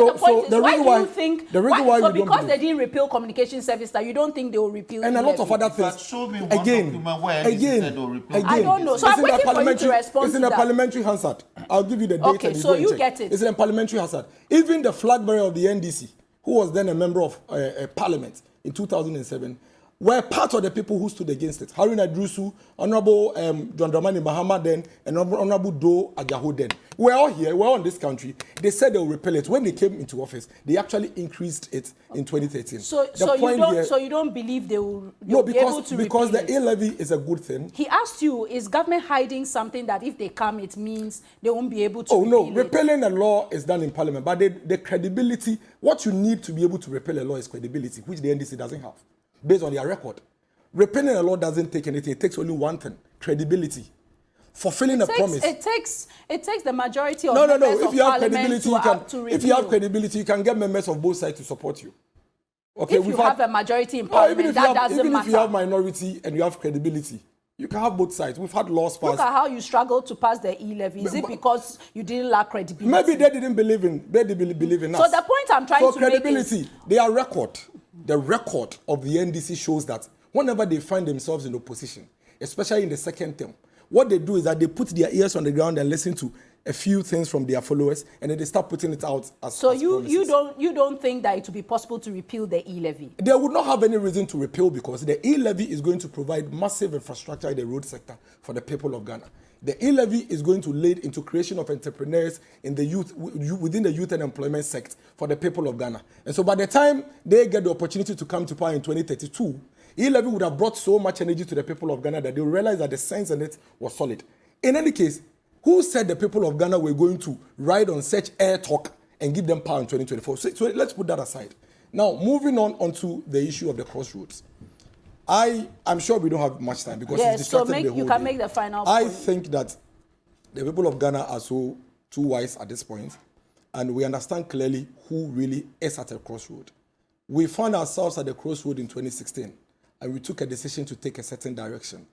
why do you think? Because they didn't repeal communication service tax, you don't think they will repeal? And a lot of other things. Show me one document where said they'll repeal. I don't know. So I'm waiting for you to respond. It's in a parliamentary hazard. I'll give you the date. Okay, so you get it. It's in a parliamentary hazard. Even the flag bearer of the NDC, who was then a member of Parliament in 2007, were part of the people who stood against it. Haruna Drusu, Honorable John Dramani Mahama then, and Honorable Do Ajaho then. We're all here, we're all in this country. They said they'll repeal it. When they came into office, they actually increased it in 2013. So you don't believe they will be able to repeal it? Because the E-levy is a good thing. He asked you, is government hiding something that if they come, it means they won't be able to repeal it? Repealing a law is done in Parliament, but the credibility, what you need to be able to repeal a law is credibility, which the NDC doesn't have. Based on their record. Repealing a law doesn't take anything. It takes only one thing: credibility. Fulfilling a promise. It takes the majority of members of Parliament to repeal. If you have credibility, you can get members of both sides to support you. Okay, if you have a majority in Parliament, that doesn't matter. Even if you have minority and you have credibility, you can have both sides. We've had laws passed. Look at how you struggled to pass the E-levy. Is it because you didn't lack credibility? Maybe they didn't believe in us. So the point I'm trying to credibility, make is... their record. The record of the NDC shows that whenever they find themselves in opposition, especially in the second term, what they do is that they put their ears on the ground and listen to a few things from their followers, and then they start putting it out as So as you promises. don't think that it would be possible to repeal the E-levy? They would not have any reason to repeal because the E-levy is going to provide massive infrastructure in the road sector for the people of Ghana. The E-levy is going to lead into creation of entrepreneurs in the youth within the youth and employment sector for the people of Ghana. And so by the time they get the opportunity to come to power in 2032, E-levy would have brought so much energy to the people of Ghana that they will realize that the sense in it was solid. In any case, who said the people of Ghana were going to ride on such air talk and give them power in 2024? So let's put that aside. Now, moving on onto the issue of the Crossroads. I'm sure we don't have much time because it's distracted the whole you can day. make the final I point. think that the people of Ghana are so too wise at this point, and we understand clearly who really is at a crossroad. We found ourselves at the crossroad in 2016, and we took a decision to take a certain direction.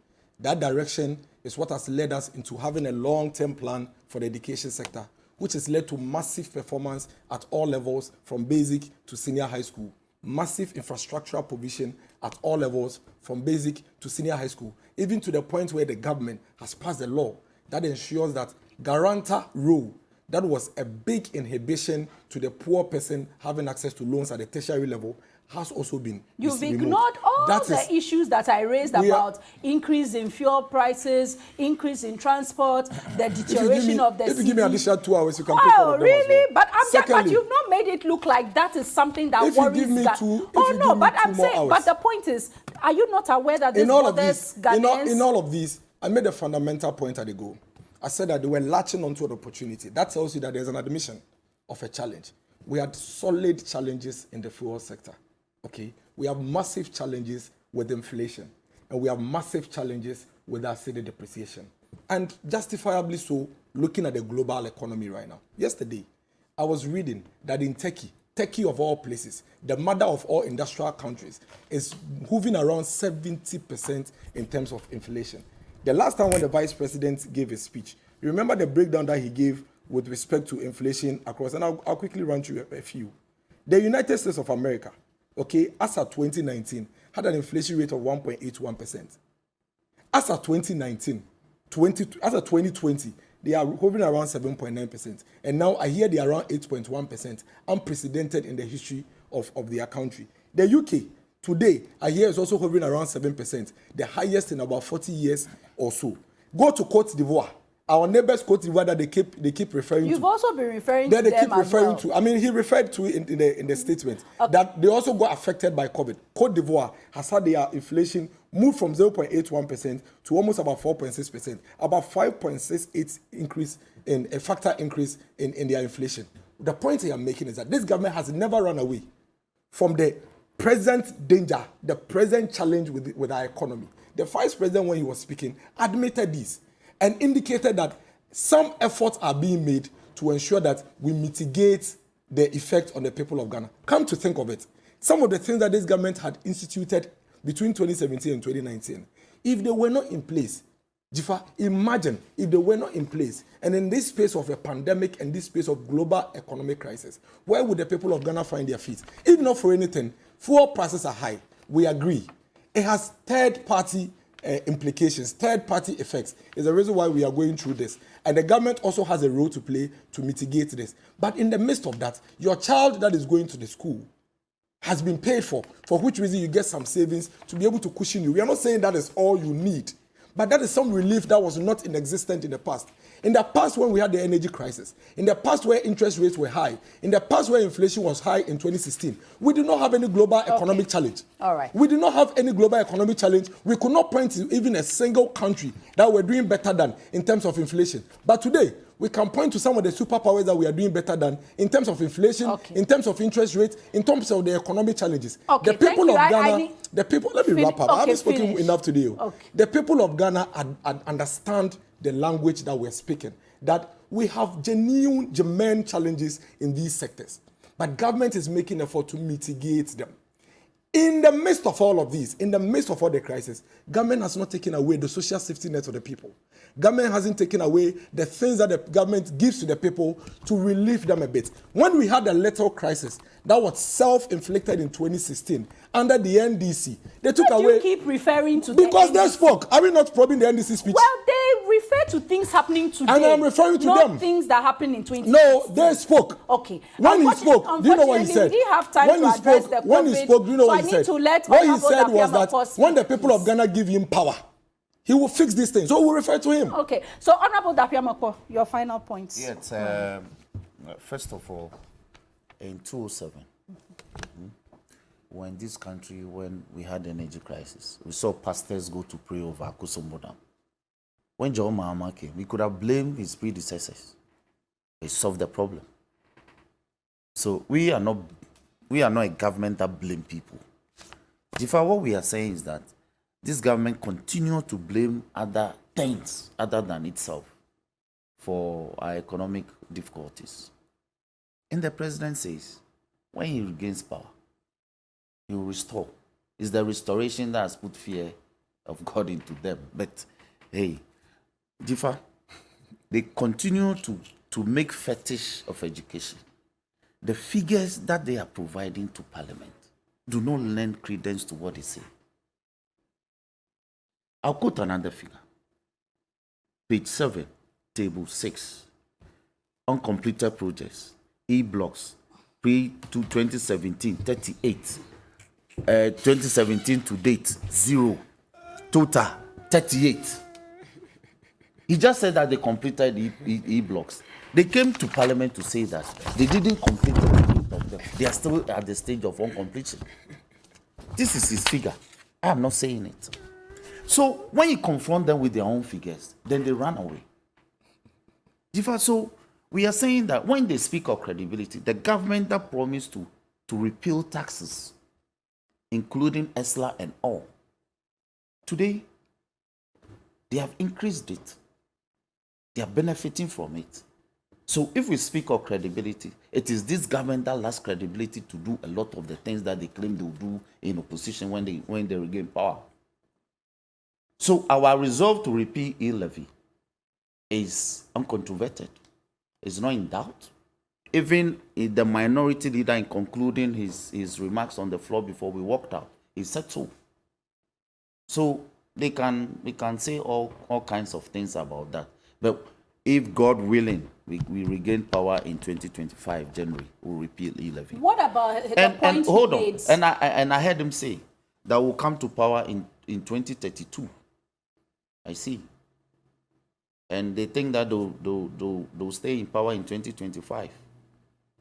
That direction is what has led us into having a long-term plan for the education sector, which has led to massive performance at all levels from basic to senior high school. Massive infrastructural provision at all levels from basic to senior high school, even to the point where the government has passed a law that ensures that guarantor role, that was a big inhibition to the poor person having access to loans at the tertiary level, has also been You've removed. ignored all That the is- issues that I raised about increase in fuel prices, increase in transport, the deterioration of the If you give me city. additional 2 hours, you can take all Oh, of them as really? well. But but Secondly, you've not made it look like that is something that If you worries give me Ga- two- if Oh you no, give me but 2 I'm more saying. hours. But the point is, are you not aware that this in all of bothers these, Ghanaians? in all of these, I made a fundamental point at the go. I said that they were latching onto an opportunity. That tells you that there's an admission of a challenge. We had solid challenges in the fuel sector. Okay, we have massive challenges with inflation, and we have massive challenges with our cedi depreciation, and justifiably so. Looking at the global economy right now. Yesterday, I was reading that in Turkey of all places, the mother of all industrial countries, is hovering around 70% in terms of inflation. The last time when the vice president gave a speech, you remember the breakdown that he gave with respect to inflation across, and I'll quickly run through a few. The United States of America, okay, as of 2019, had an inflation rate of 1.81%. As of 2019, as of 2020, they are hovering around 7.9%. And now I hear they are around 8.1%, unprecedented in the history of their country. The UK, today, I hear is also hovering around 7%, the highest in about 40 years or so. Go to Cote d'Ivoire. Our neighbors Cote d'Ivoire that they keep referring to. You've also been referring That to they them keep referring as well. to. I mean, he referred to it in the statement that they also got affected by COVID. Cote d'Ivoire has had their inflation move from 0.81% to almost about 4.6%, about 5.68 increase in a factor increase in their inflation. The point I am making is that this government has never run away from the present danger, the present challenge with our economy. The vice president, when he was speaking, admitted this and indicated that some efforts are being made to ensure that we mitigate the effect on the people of Ghana. Come to think of it, some of the things that this government had instituted between 2017 and 2019, if they were not in place, Jifa, imagine if they were not in place, and in this space of a pandemic and this space of global economic crisis, where would the people of Ghana find their feet? If not for anything, fuel prices are high. We agree. It has third-party implications, third-party effects. Is the reason why we are going through this. And the government also has a role to play to mitigate this. But in the midst of that, your child that is going to the school has been paid for which reason you get some savings to be able to cushion you. We are not saying that is all you need, but that is some relief that was not inexistent in the past. In the past, when we had the energy crisis, in the past where interest rates were high, in the past where inflation was high in 2016, we did not have any global economic challenge. All right. We did not have any global economic challenge. We could not point to even a single country that were doing better than in terms of inflation. But today, we can point to some of the superpowers that we are doing better than in terms of inflation, in terms of interest rates, in terms of the economic challenges. Okay, the people thank you. of Ghana, I need... let me wrap up. I haven't spoken finish. enough today. Okay. The people of Ghana understand the language that we're speaking, that we have germane challenges in these sectors, but government is making effort to mitigate them. In the midst of all of these, in the midst of all the crisis, government has not taken away the social safety net of the people. Government hasn't taken away the things that the government gives to the people to relieve them a bit. When we had a little crisis that was self-inflicted in 2016 under the NDC, they took away. You keep referring to because the they spoke. Are we not probing the NDC speech? Well, they refer to things happening today. And I'm referring to not them. things that happened in 2016. No, they spoke. Okay. When he spoke, do you know what he said? We didn't have time when to he address spoke, the when he COVID, spoke, do you know so what I he need said? to let What he Honorable said was Dapiamako that speak, when the people of please. Ghana give him power, he will fix these things. So we'll refer to him. Okay. So, Honorable Dapiamako, your final points. Yes, first of all, in 2007, when this country, when we had the energy crisis, we saw pastors go to pray over Akosombo Dam. When John Mahama came, we could have blamed his predecessors. He solved the problem. So we are not a government that blame people. In fact, what we are saying is that this government continues to blame other things other than itself for our economic difficulties. And the president says, when he regains power, he will restore. It's the restoration that has put fear of God into them. But hey, Jifa, they continue to make fetish of education. The figures that they are providing to Parliament do not lend credence to what they say. I'll quote another figure. Page 7, table 6. Uncompleted projects, E-blocks, pre-2017, 38. 2017 to date, 0. Total, 38. He just said that they completed E-blocks. They came to Parliament to say that they didn't complete the of them. They are still at the stage of uncompletion. This is his figure. I am not saying it. So when you confront them with their own figures, then they run away. So we are saying that when they speak of credibility, the government that promised to repeal taxes, including ESLA and all, today they have increased it. They are benefiting from it. So if we speak of credibility, it is this government that lacks credibility to do a lot of the things that they claim they will do in opposition when they regain power. So our resolve to repeal E-levy is uncontroverted. It's not in doubt. Even the minority leader, in concluding his remarks on the floor before we walked out, he said so. So we can say all kinds of things about that. But if God willing, we regain power in 2025 January, we'll repeal E-levy. What about the point and hold he made? on, and I heard him say that we'll come to power in 2032. I see. And they think that they'll stay in power in 2025.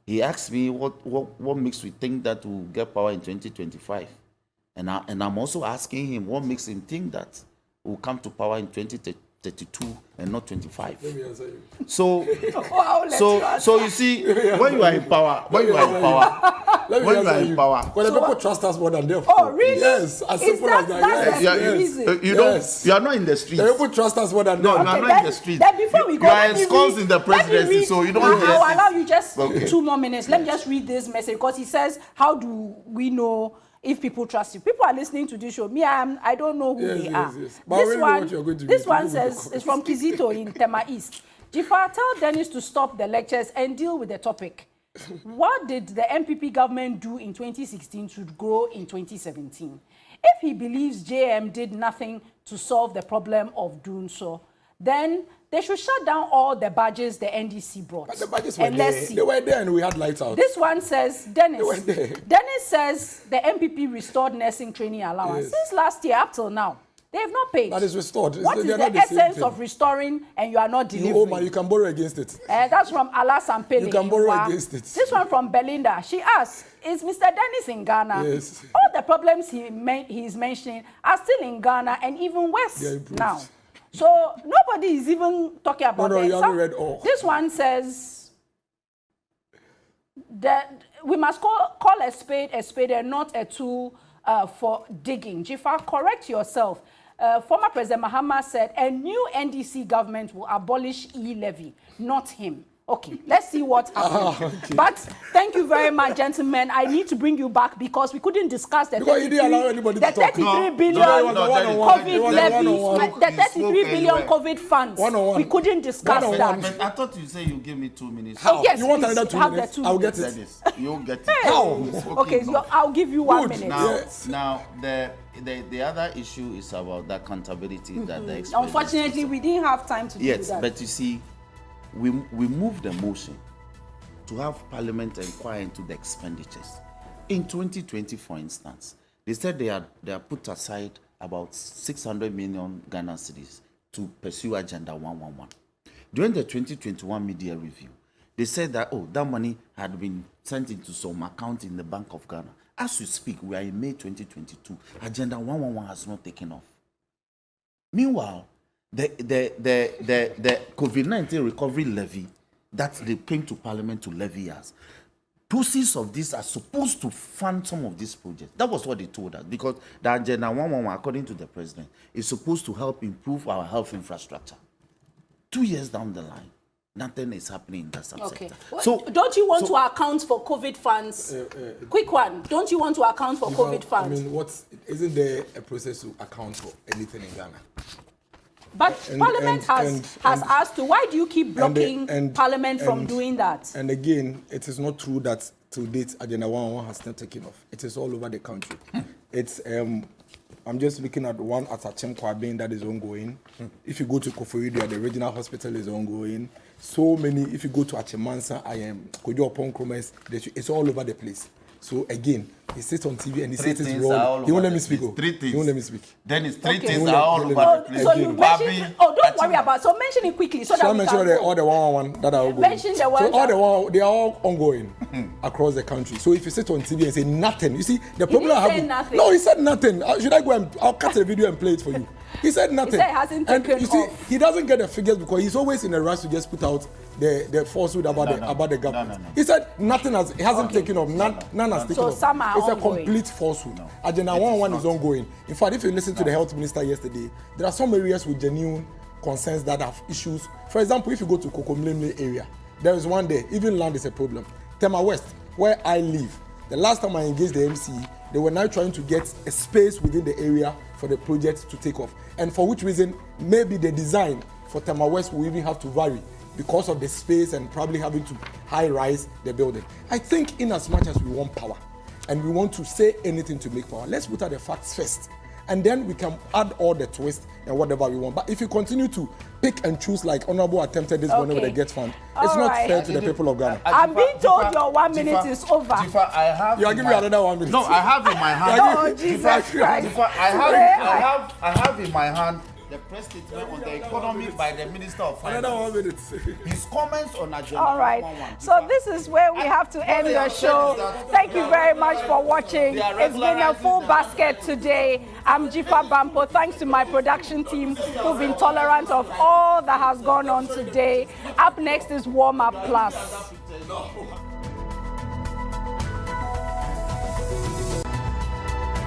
He asked me what makes me think that we'll get power in 2025. And I'm also asking him what makes him think that we'll come to power in 2032 and not 25. Let me answer you. So, Wow, so you see, when you are in power, when you are in power, When the people trust us more than them. Oh, really? Yes, as simple as that. That's Yes, the reason. you are not in the streets. The people trust us more than No, them. you are not in the streets. Then before we go, you are let me ensconced read- in the let me presidency, read- so you don't I'll allow you just Okay. 2 more minutes. Let me just read this message because he says, how do we know if people trust you? People are listening to this show. Me, I don't know who Yes, they yes, are. yes. But I really know what you're going to this read. one People will says, talk. it's from Kizito in Tema East. Jifa, tell Dennis to stop the lectures and deal with the topic. What did the MPP government do in 2016 to grow in 2017? If he believes JM did nothing to solve the problem of doing so, then they should shut down all the badges the NDC brought. But the badges were And there. let's see. They were there and we had lights out. This one says, Dennis. They were there. Dennis says the MPP restored nursing training allowance. Yes. Since last year up till now, they have not paid. That is restored. What is They're the not the same essence thing. of restoring and you are not You delivering? owe money, you can borrow against it. That's from Ala Sampele. You can borrow Iwa. against it. This one from Belinda. She asks, is Mr. Dennis in Ghana? Yes. All the problems he's mentioning are still in Ghana and even worse They are improved. now. So nobody is even talking about No, that. you haven't read all. This one says that we must call a spade and not a tool for digging. Jifa, correct yourself. Former President Mahama said a new NDC government will abolish E-levy, not him. Okay, let's see what happens. Okay. But thank you very much, gentlemen. I need to bring you back because we couldn't discuss the Because he didn't allow anybody to talk. 33 billion COVID levies, the 33 billion COVID funds. We couldn't discuss that. But I thought you said you give me 2 minutes. Oh, yes, You want please, another 2 have the minutes? 2 I'll get minutes. it. You'll get it. How? Okay, so I'll give you 1 minute. Now, Yes. now the other issue is about the accountability that the expenditure. Unfortunately, we didn't have time to do Yes, that. but you see, we moved the motion to have Parliament inquire into the expenditures. In 2020, for instance, they said they had put aside about 600 million Ghana cedis to pursue Agenda 111. During the 2021 media review, they said that, that money had been sent into some account in the Bank of Ghana. As we speak, we are in May 2022. Agenda 111 has not taken off. Meanwhile, the COVID-19 recovery levy that they came to Parliament to levy us, proceeds of this are supposed to fund some of these projects. That was what they told us, because the Agenda 111, according to the President, is supposed to help improve our health infrastructure. 2 years down the line, nothing is happening in that subsector. Okay. So, don't you want to account for COVID funds? Quick one. Don't you want to account for COVID funds? I mean, isn't there a process to account for anything in Ghana? But Parliament has asked to. Why do you keep blocking Parliament from doing that? And again, it is not true that to date Agenda 111 has not taken off. It is all over the country. It's I'm just looking at one at Achim Kwabin that is ongoing. If you go to Koforidua, the regional hospital is ongoing. So many. If you go to Achimansa, Kojo Ponkromes, it's all over the place. So again, he sits on TV and he says it's wrong. He won't let me speak. He won't let me speak. Then it's three Okay. things are all over the place. So you mentioned. Don't worry about. So mention it quickly so that So I we mentioned can all the 111 that are ongoing. Mention the ones So they are all ongoing across the country. So if you sit on TV and say nothing, you see the problem I didn't have. say nothing. No, he said nothing. Should I go and I'll cut the video and play it for you? He said nothing. He said it hasn't and taken you see, off. he doesn't get the figures because he's always in a rush to just put out the falsehood about the government. No. He said nothing hasn't taken off. None has taken So off. some are It's ongoing. a complete falsehood. Agenda 111 is ongoing. In fact, if you listen to the health minister yesterday, there are some areas with genuine concerns that have issues. For example, if you go to Kokomlemle area, there is one there. Even land is a problem. Tema West, where I live, the last time I engaged the MC, they were now trying to get a space within the area for the project to take off. And for which reason, maybe the design for Tema West will even have to vary because of the space and probably having to high-rise the building. I think in as much as we want power and we want to say anything to make power, let's put out the facts first. And then we can add all the twists and whatever we want. But if you continue to pick and choose like Honorable attempted this morning with the GETFund, it's not fair to the people of Ghana. I'm being told your 1 minute is over. Jifa, I have. You are giving me another 1 minute. No, I have in my hand. Oh, Jesus Christ. Jifa, I have in my hand the press statement on the economy by the Minister of Finance. Another 1 minute. His comments on Agenda All right. 111. So this is where we have to end the show. Thank you very much for watching. It's been a full basket today. I'm Jifa Bampo. Thanks to my production team who've been tolerant of all that has gone on today. Up next is Warm Up Plus.